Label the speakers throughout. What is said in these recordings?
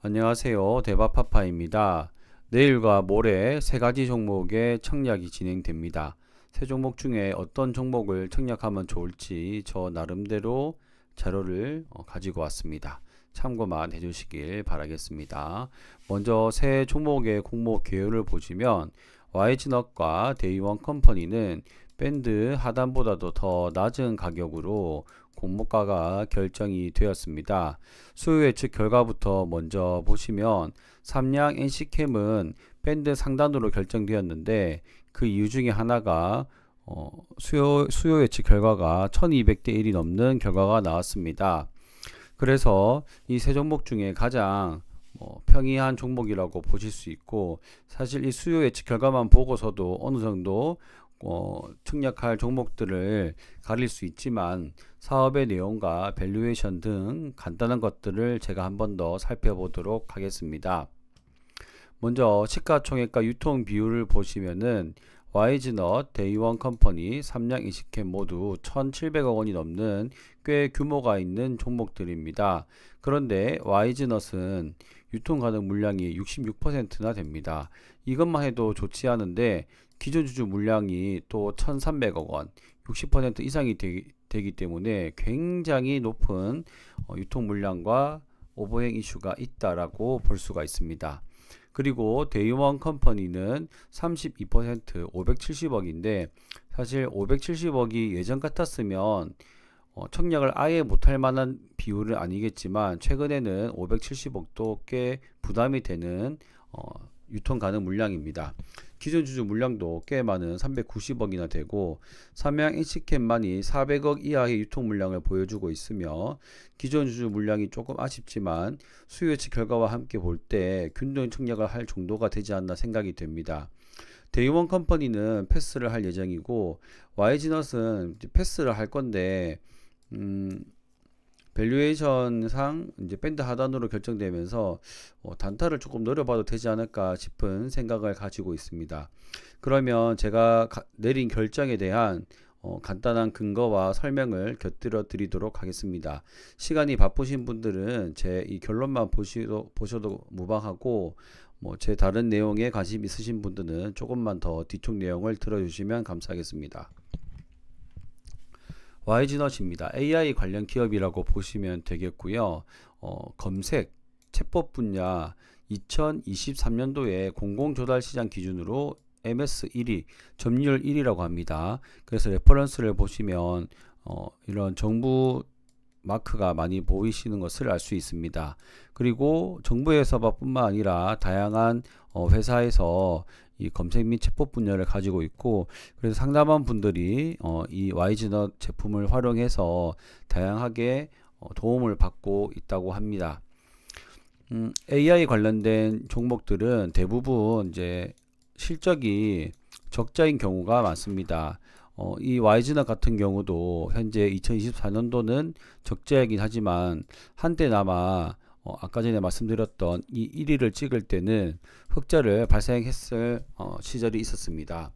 Speaker 1: 안녕하세요. 대바파파입니다. 내일과 모레 세 가지 종목의 청약이 진행됩니다. 세 종목 중에 어떤 종목을 청약하면 좋을지 저 나름대로 자료를 가지고 왔습니다. 참고만 해주시길 바라겠습니다. 먼저 세 종목의 공모 개요를 보시면 YG넛과 데이원 컴퍼니는 밴드 하단보다도 더 낮은 가격으로 공모가가 결정이 되었습니다. 수요 예측 결과부터 먼저 보시면 삼양 NC캠은 밴드 상단으로 결정되었는데 그 이유 중에 하나가 수요 예측 결과가 1200대 1이 넘는 결과가 나왔습니다. 그래서 이 세 종목 중에 가장 평이한 종목이라고 보실 수 있고, 사실 이 수요 예측 결과만 보고서도 어느 정도 청약할 종목들을 가릴 수 있지만 사업의 내용과 밸류에이션 등 간단한 것들을 제가 한 번 더 살펴보도록 하겠습니다. 먼저 시가총액과 유통 비율을 보시면은 YG넛, 데이원 컴퍼니, 삼양 이식캠 모두 1,700억 원이 넘는 꽤 규모가 있는 종목들입니다. 그런데 YG넛은 유통 가능 물량이 66%나 됩니다. 이것만 해도 좋지 않은데 기존 주주 물량이 또 1,300억 원, 60% 이상이 되기 때문에 굉장히 높은 유통 물량과 오버행 이슈가 있다라고 볼 수가 있습니다. 그리고 데이원 컴퍼니는 32% 570억인데 사실 570억이 예전 같았으면 청약을 아예 못할 만한 비율은 아니겠지만 최근에는 570억도 꽤 부담이 되는 유통 가능 물량입니다. 기존 주주 물량도 꽤 많은 390억이나 되고 삼양 NC캠만이 400억 이하의 유통 물량을 보여주고 있으며 기존 주주 물량이 조금 아쉽지만 수요 예측 결과와 함께 볼 때 균등 청약을 할 정도가 되지 않나 생각이 됩니다. 데이원 컴퍼니는 패스를 할 예정이고 YG넛은 패스를 할 건데 밸류에이션상 이제 밴드 하단으로 결정되면서 단타를 조금 노려봐도 되지 않을까 싶은 생각을 가지고 있습니다. 그러면 제가 내린 결정에 대한 간단한 근거와 설명을 곁들여 드리도록 하겠습니다. 시간이 바쁘신 분들은 제 이 결론만 보셔도 무방하고 제 다른 내용에 관심 있으신 분들은 조금만 더 뒤쪽 내용을 들어주시면 감사하겠습니다. YG넛입니다. AI 관련 기업이라고 보시면 되겠고요. 검색, 챗봇 분야 2023년도에 공공조달시장 기준으로 MS 1위, 점유율 1위라고 합니다. 그래서 레퍼런스를 보시면 이런 정부 마크가 많이 보이시는 것을 알 수 있습니다. 그리고 정부에서뿐만 아니라 다양한 회사에서 이 검색 및 챗봇 분야를 가지고 있고, 그래서 상담한 분들이 이 YG넛 제품을 활용해서 다양하게 도움을 받고 있다고 합니다. AI 관련된 종목들은 대부분 이제 실적이 적자인 경우가 많습니다. 이 YG넛 같은 경우도 현재 2024년도는 적자이긴 하지만 한때나마 아까 전에 말씀드렸던 이 1위를 찍을 때는 흑자를 발생했을 시절이 있었습니다.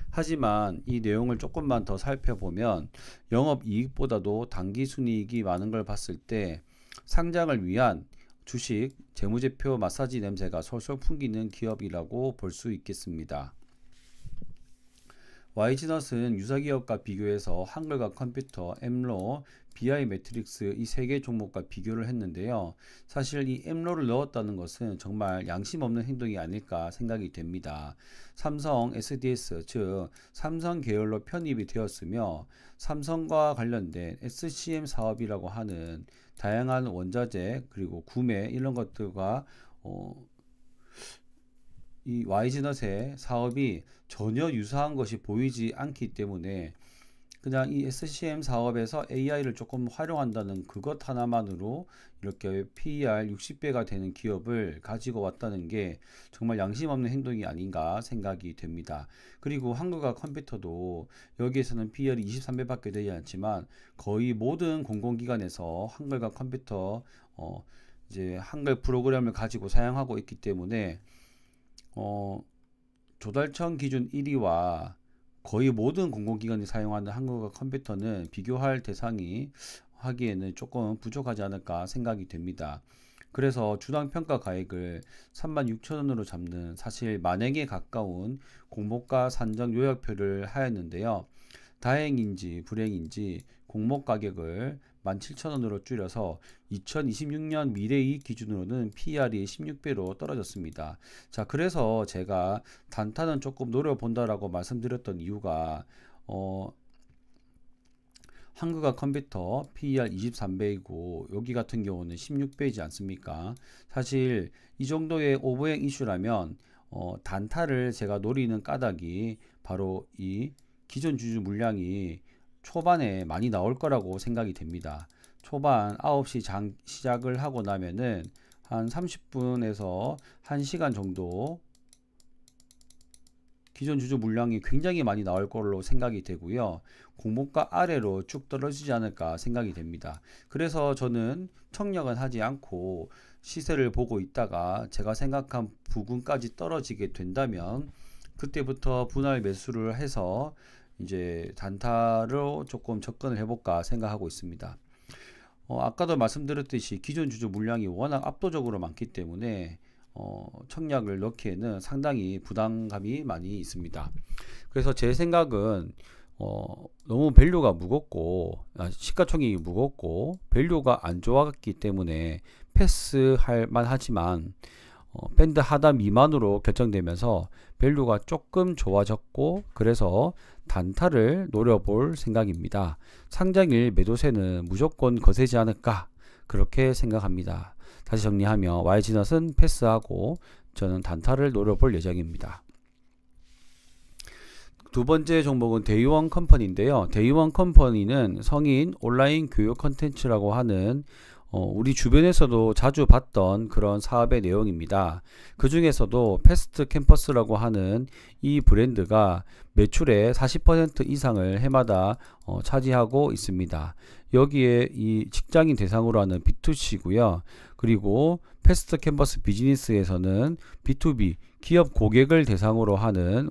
Speaker 1: 하지만 이 내용을 조금만 더 살펴보면 영업이익보다도 당기순이익이 많은 걸 봤을 때 상장을 위한 주식 재무제표 마사지 냄새가 솔솔 풍기는 기업이라고 볼 수 있겠습니다. YG넛은 유사기업과 비교해서 한글과 컴퓨터, 엠로, BI 매트릭스 이 세 개 종목과 비교를 했는데요. 사실 이 엠로를 넣었다는 것은 정말 양심 없는 행동이 아닐까 생각이 됩니다. 삼성 SDS 즉 삼성 계열로 편입이 되었으며 삼성과 관련된 SCM 사업이라고 하는 다양한 원자재 그리고 구매 이런 것들과 이 YG넛의 사업이 전혀 유사한 것이 보이지 않기 때문에 그냥 이 SCM 사업에서 AI를 조금 활용한다는 그것 하나만으로 이렇게 PER 60배가 되는 기업을 가지고 왔다는 게 정말 양심 없는 행동이 아닌가 생각이 됩니다. 그리고 한글과 컴퓨터도 여기에서는 PER이 23배밖에 되지 않지만 거의 모든 공공기관에서 한글과 컴퓨터 이제 한글 프로그램을 가지고 사용하고 있기 때문에 조달청 기준 1위와 거의 모든 공공기관이 사용하는 한글과 컴퓨터는 비교할 대상이 하기에는 조금 부족하지 않을까 생각이 됩니다. 그래서 주당 평가 가액을 36,000원으로 잡는 사실 만행에 가까운 공모가 산정 요약표를 하였는데요. 다행인지 불행인지 공모 가격을 17,000원으로 줄여서 2026년 미래이익 기준으로는 PER이 16배로 떨어졌습니다. 자, 그래서 제가 단타는 조금 노려본다라고 말씀드렸던 이유가 한국화 컴퓨터 PER 23배이고 여기 같은 경우는 16배이지 않습니까? 사실 이 정도의 오버행 이슈라면 단타를 제가 노리는 까닭이 바로 이 기존 주주 물량이 초반에 많이 나올 거라고 생각이 됩니다. 초반 9시 장 시작을 하고 나면은 한 30분에서 1시간 정도 기존 주주 물량이 굉장히 많이 나올 걸로 생각이 되고요. 공모가 아래로 쭉 떨어지지 않을까 생각이 됩니다. 그래서 저는 청약은 하지 않고 시세를 보고 있다가 제가 생각한 부근까지 떨어지게 된다면 그때부터 분할 매수를 해서 이제 단타로 조금 접근을 해볼까 생각하고 있습니다. 아까도 말씀드렸듯이 기존 주주 물량이 워낙 압도적으로 많기 때문에 청약을 넣기에는 상당히 부담감이 많이 있습니다. 그래서 제 생각은 너무 밸류가 무겁고 시가총액이 무겁고 밸류가 안 좋았기 때문에 패스할 만하지만 밴드 하단 미만으로 결정되면서 밸류가 조금 좋아졌고 그래서 단타를 노려볼 생각입니다. 상장일 매도세는 무조건 거세지 않을까 그렇게 생각합니다. 다시 정리하면 YG넛은 패스하고 저는 단타를 노려볼 예정입니다. 두 번째 종목은 데이원 컴퍼니인데요. 데이원 컴퍼니는 성인 온라인 교육 컨텐츠라고 하는 우리 주변에서도 자주 봤던 그런 사업의 내용입니다. 그 중에서도 패스트 캠퍼스라고 하는 이 브랜드가 매출의 40% 이상을 해마다 차지하고 있습니다. 여기에 이 직장인 대상으로 하는 B2C고요. 그리고 패스트 캠퍼스 비즈니스에서는 B2B 기업 고객을 대상으로 하는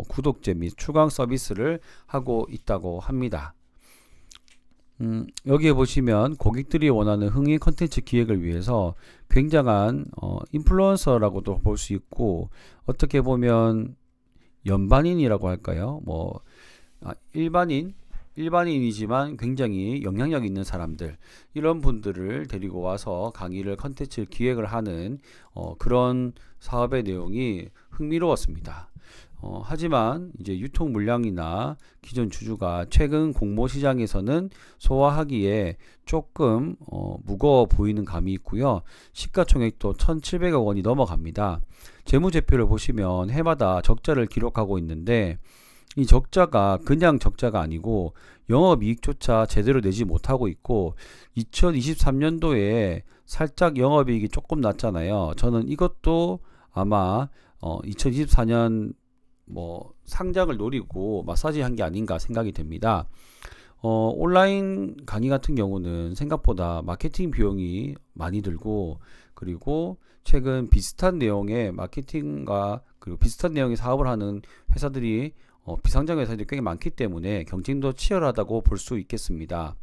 Speaker 1: 구독제 및 추강 서비스를 하고 있다고 합니다. 여기에 보시면 고객들이 원하는 흥행 컨텐츠 기획을 위해서 굉장한 인플루언서라고도 볼 수 있고 어떻게 보면 연반인이라고 할까요? 일반인이지만 굉장히 영향력 있는 사람들 이런 분들을 데리고 와서 강의를 컨텐츠 기획을 하는 그런 사업의 내용이 흥미로웠습니다. 하지만 이제 유통 물량이나 기존 주주가 최근 공모 시장에서는 소화하기에 조금 무거워 보이는 감이 있고요. 시가총액도 1,700억 원이 넘어갑니다. 재무제표를 보시면 해마다 적자를 기록하고 있는데 이 적자가 그냥 적자가 아니고 영업이익조차 제대로 내지 못하고 있고 2023년도에 살짝 영업이익이 조금 났잖아요. 저는 이것도 아마 2024년 상장을 노리고 마사지 한 게 아닌가 생각이 됩니다. 온라인 강의 같은 경우는 생각보다 마케팅 비용이 많이 들고 그리고 최근 비슷한 내용의 마케팅과 그리고 비슷한 내용의 사업을 하는 회사들이 비상장 회사들이 꽤 많기 때문에 경쟁도 치열하다고 볼 수 있겠습니다.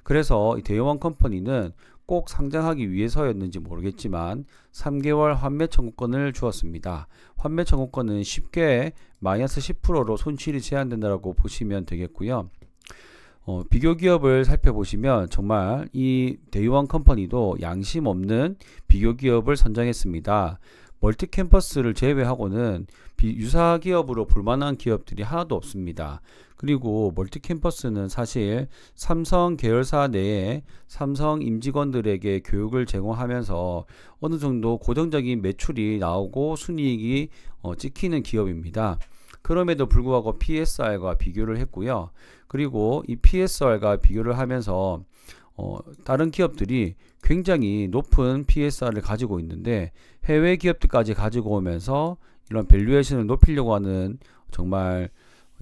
Speaker 1: 그래서 이 데이원 컴퍼니는 꼭 상장하기 위해서였는지 모르겠지만 3개월 환매 청구권을 주었습니다. 환매 청구권은 쉽게 마이너스 10%로 손실이 제한된다고 보시면 되겠고요. 비교 기업을 살펴보시면 정말 이 데이원 컴퍼니도 양심 없는 비교 기업을 선정했습니다. 멀티 캠퍼스를 제외하고는 유사 기업으로 볼만한 기업들이 하나도 없습니다. 그리고 멀티 캠퍼스는 사실 삼성 계열사 내에 삼성 임직원들에게 교육을 제공하면서 어느 정도 고정적인 매출이 나오고 순이익이 찍히는 기업입니다. 그럼에도 불구하고 PSR과 비교를 했고요. 그리고 이 PSR과 비교를 하면서 다른 기업들이 굉장히 높은 PSR을 가지고 있는데 해외 기업들까지 가지고 오면서 이런 밸류에이션을 높이려고 하는 정말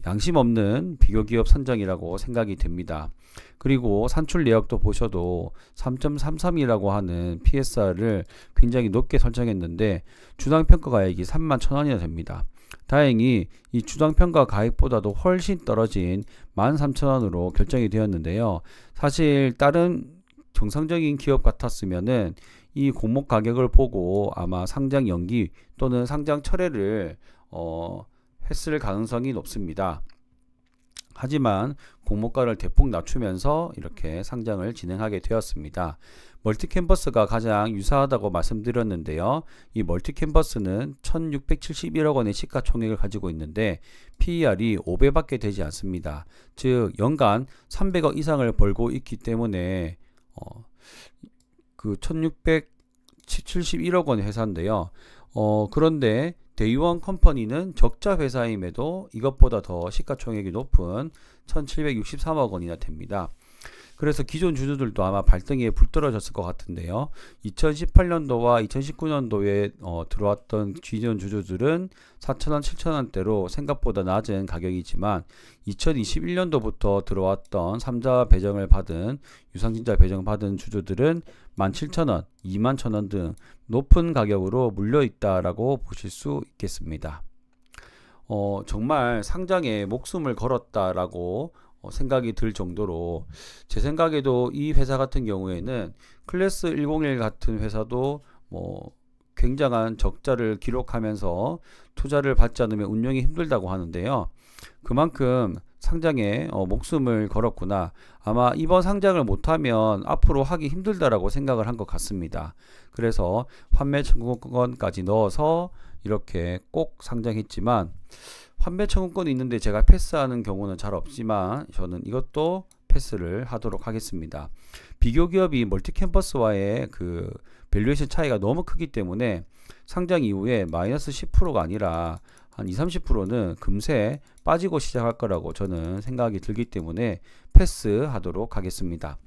Speaker 1: 양심 없는 비교 기업 선정이라고 생각이 됩니다. 그리고 산출 내역도 보셔도 3.33이라고 하는 PSR을 굉장히 높게 설정했는데 주당 평가 가액이 31,000원이나 됩니다. 다행히 이 주당 평가 가액보다도 훨씬 떨어진 13,000원으로 결정이 되었는데요. 사실 다른 정상적인 기업 같았으면은 이 공모 가격을 보고 아마 상장 연기 또는 상장 철회를 했을 가능성이 높습니다. 하지만 공모가를 대폭 낮추면서 이렇게 상장을 진행하게 되었습니다. 멀티캔버스가 가장 유사하다고 말씀드렸는데요. 이 멀티캔버스는 1671억 원의 시가총액을 가지고 있는데 PER이 5배밖에 되지 않습니다. 즉 연간 300억 이상을 벌고 있기 때문에 그 1671억 원 회사인데요. 그런데 데이원 컴퍼니는 적자 회사임에도 이것보다 더 시가총액이 높은 1763억 원이나 됩니다. 그래서 기존 주주들도 아마 발등에 불 떨어졌을 것 같은데요. 2018년도와 2019년도에 들어왔던 기존 주주들은 4,000원, 7,000원대로 생각보다 낮은 가격이지만 2021년도부터 들어왔던 3자 배정을 받은 유상증자 배정 받은 주주들은 17,000원, 21,000원 등 높은 가격으로 물려 있다라고 보실 수 있겠습니다. 정말 상장에 목숨을 걸었다라고 생각이 들 정도로 제 생각에도 이 회사 같은 경우에는 클래스 101 같은 회사도 굉장한 적자를 기록하면서 투자를 받지 않으면 운영이 힘들다고 하는데요. 그만큼 상장에 목숨을 걸었구나. 아마 이번 상장을 못하면 앞으로 하기 힘들다라고 생각을 한 것 같습니다. 그래서 환매 청구권까지 넣어서 이렇게 꼭 상장했지만 환매 청구권이 있는데 제가 패스하는 경우는 잘 없지만 저는 이것도 패스를 하도록 하겠습니다. 비교 기업이 멀티캠퍼스와의 그 밸류에이션 차이가 너무 크기 때문에 상장 이후에 마이너스 10%가 아니라 한 20-30%는 금세 빠지고 시작할 거라고 저는 생각이 들기 때문에 패스하도록 하겠습니다.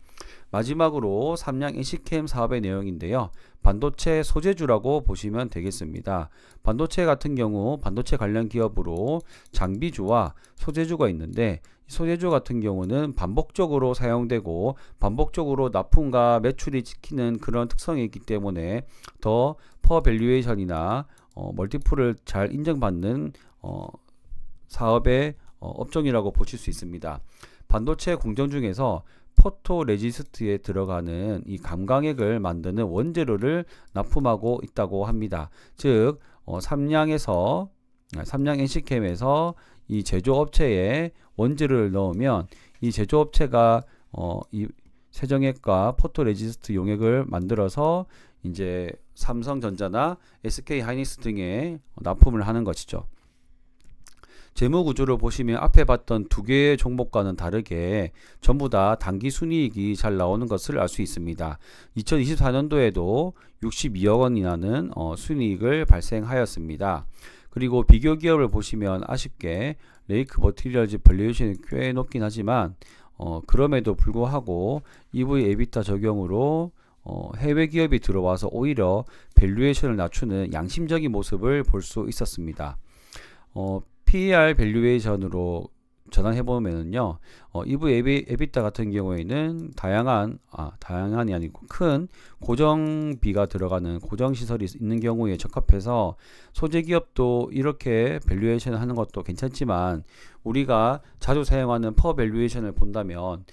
Speaker 1: 마지막으로 삼양 NC캠 사업의 내용인데요. 반도체 소재주라고 보시면 되겠습니다. 반도체 같은 경우 반도체 관련 기업으로 장비주와 소재주가 있는데 소재주 같은 경우는 반복적으로 사용되고 반복적으로 납품과 매출이 찍히는 그런 특성이 있기 때문에 더 퍼밸류에이션이나 멀티플을 잘 인정받는 사업의 업종이라고 보실 수 있습니다. 반도체 공정 중에서 포토레지스트에 들어가는 이 감광액을 만드는 원재료를 납품하고 있다고 합니다. 즉 삼양 NC캠에서 이 제조업체에 원재료를 넣으면 이 제조업체가 이 세정액과 포토레지스트 용액을 만들어서 이제 삼성전자나 SK하이닉스 등에 납품을 하는 것이죠. 재무 구조를 보시면 앞에 봤던 두 개의 종목과는 다르게 전부 다 단기 순이익이 잘 나오는 것을 알 수 있습니다. 2024년도에도 62억 원이라는 순이익을 발생하였습니다. 그리고 비교 기업을 보시면 아쉽게 레이크 머티리얼즈 밸류에이션이 꽤 높긴 하지만 그럼에도 불구하고 EV 에비타 적용으로 해외 기업이 들어와서 오히려 밸류에이션을 낮추는 양심적인 모습을 볼 수 있었습니다. PER 밸류에이션으로 전환해 보면은요, EV 에비타 같은 경우에는 다양한이 아니고 큰 고정비가 들어가는 고정시설이 있는 경우에 적합해서 소재 기업도 이렇게 밸류에이션을 하는 것도 괜찮지만 우리가 자주 사용하는 퍼 밸류에이션을 본다면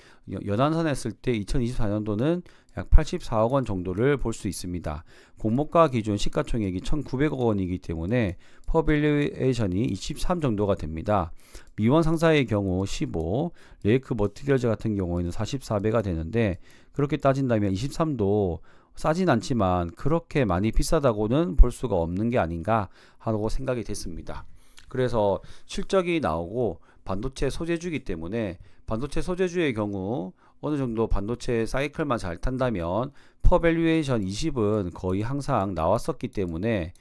Speaker 1: 연환선 했을 때 2024년도는 약 84억 원 정도를 볼 수 있습니다. 공모가 기준 시가총액이 1,900억 원이기 때문에 퍼 밸류에이션이 23 정도가 됩니다. 미원 상사의 경우 15, 레이크 머티리얼즈 같은 경우에는 44배가 되는데 그렇게 따진다면 23도 싸진 않지만 그렇게 많이 비싸다고는 볼 수가 없는 게 아닌가 하고 생각이 됐습니다. 그래서 실적이 나오고 반도체 소재주이기 때문에 반도체 소재주의 경우 어느 정도 반도체 사이클만 잘 탄다면 퍼밸류에이션 20은 거의 항상 나왔었기 때문에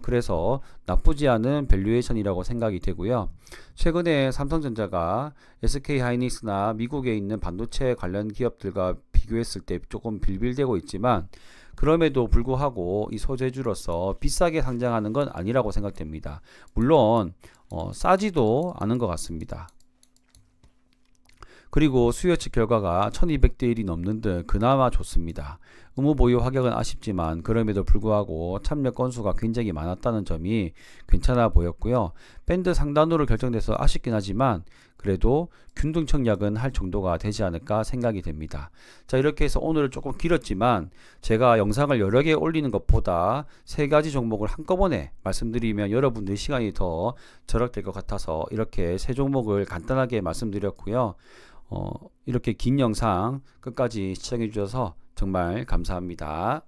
Speaker 1: 그래서 나쁘지 않은 밸류에이션이라고 생각이 되고요. 최근에 삼성전자가 SK하이닉스나 미국에 있는 반도체 관련 기업들과 비교했을 때 조금 빌빌대고 있지만 그럼에도 불구하고 이 소재주로서 비싸게 상장하는 건 아니라고 생각됩니다. 물론 싸지도 않은 것 같습니다. 그리고 수요치 결과가 1200대 1이 넘는 등 그나마 좋습니다. 의무 보유 합격은 아쉽지만 그럼에도 불구하고 참여 건수가 굉장히 많았다는 점이 괜찮아 보였고요. 밴드 상단으로 결정돼서 아쉽긴 하지만 그래도 균등 청약은 할 정도가 되지 않을까 생각이 됩니다. 자, 이렇게 해서 오늘은 조금 길었지만 제가 영상을 여러 개 올리는 것보다 세 가지 종목을 한꺼번에 말씀드리면 여러분들 시간이 더 절약될 것 같아서 이렇게 세 종목을 간단하게 말씀드렸고요. 이렇게 긴 영상 끝까지 시청해 주셔서 정말 감사합니다.